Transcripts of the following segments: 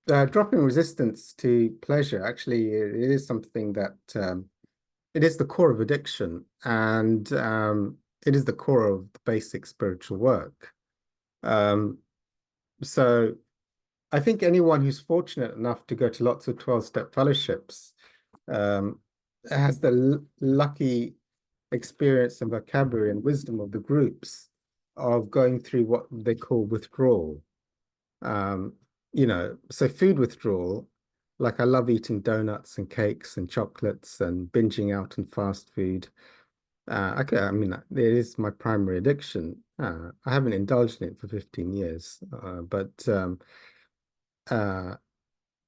Dropping resistance to pleasure, actually, it is something that it is the core of addiction, and it is the core of the basic spiritual work. Um, so I think anyone who's fortunate enough to go to lots of 12-step fellowships um, has the lucky experience and vocabulary and wisdom of the groups of going through what they call withdrawal. Um, so food withdrawal, like I love eating donuts and cakes and chocolates and binging out on fast food. I mean, it is my primary addiction. I haven't indulged in it for 15 years, but uh,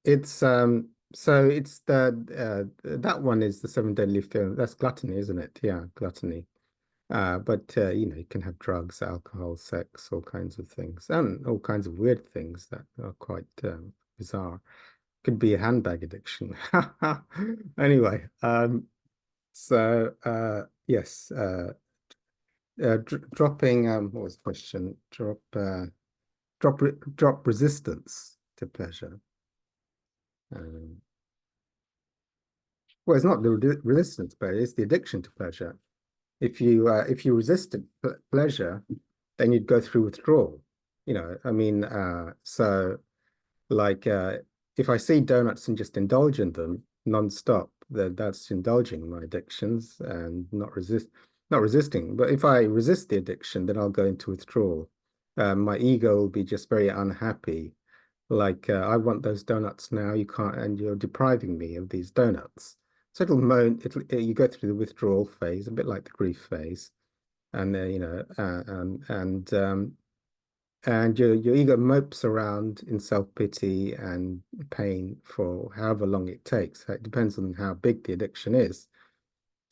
it's so it's that one is the seven deadly film. That's gluttony, isn't it? Yeah, gluttony. But you can have drugs, alcohol, sex, all kinds of things, and all kinds of weird things that are quite bizarre. Could be a handbag addiction. Anyway, yes, dropping what was the question? Drop resistance to pleasure. Um, well, it's not the resistance, but it's the addiction to pleasure. If you resisted pleasure, then you'd go through withdrawal. I mean, like if I see donuts and just indulge in them non-stop, that's indulging my addictions and not resisting. But if I resist the addiction, then I'll go into withdrawal. My ego will be just very unhappy. Like I want those donuts now, you can't, and you're depriving me of these donuts. So it'll moan. You go through the withdrawal phase, a bit like the grief phase, and and your ego mopes around in self-pity and pain for however long it takes. It depends on how big the addiction is.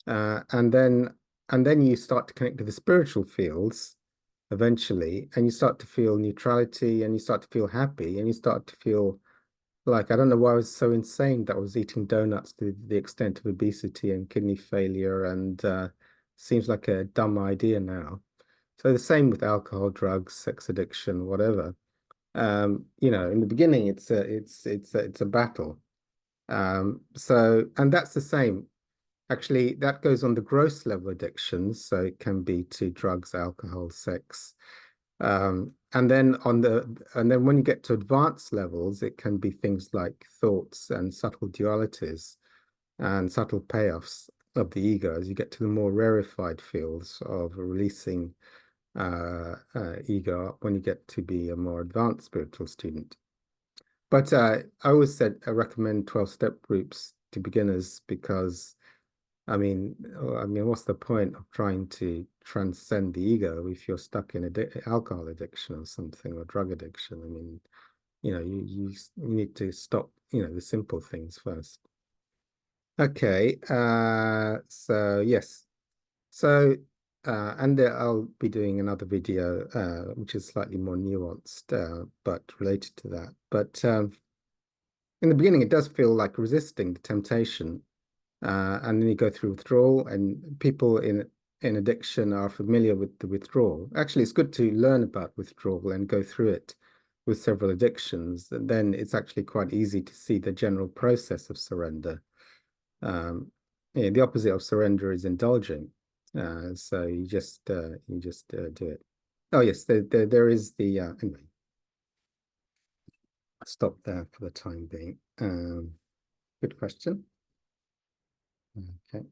Uh, and then and then you start to connect to the spiritual fields eventually, and you start to feel neutrality, and you start to feel happy, and you start to feel like, I don't know why I was so insane that I was eating donuts to the extent of obesity and kidney failure, and seems like a dumb idea now. So the same with alcohol, drugs, sex addiction, whatever. In the beginning, it's a battle. And that's the same. Actually, that goes on the gross level addictions. So it can be to drugs, alcohol, sex. And then when you get to advanced levels, it can be things like thoughts and subtle dualities and subtle payoffs of the ego as you get to the more rarefied fields of releasing ego when you get to be a more advanced spiritual student. But I always said I recommend 12-step groups to beginners because what's the point of trying to transcend the ego if you're stuck in alcohol addiction or something, or drug addiction? I mean, you need to stop, the simple things first. Okay, so yes. So and I'll be doing another video which is slightly more nuanced but related to that. But in the beginning it does feel like resisting the temptation. And then you go through withdrawal, and people in addiction are familiar with the withdrawal. Actually, it's good to learn about withdrawal and go through it with several addictions. And then it's actually quite easy to see the general process of surrender. The opposite of surrender is indulging. So you just do it. Oh yes, there is the anyway. I'll stop there for the time being. Good question. Okay.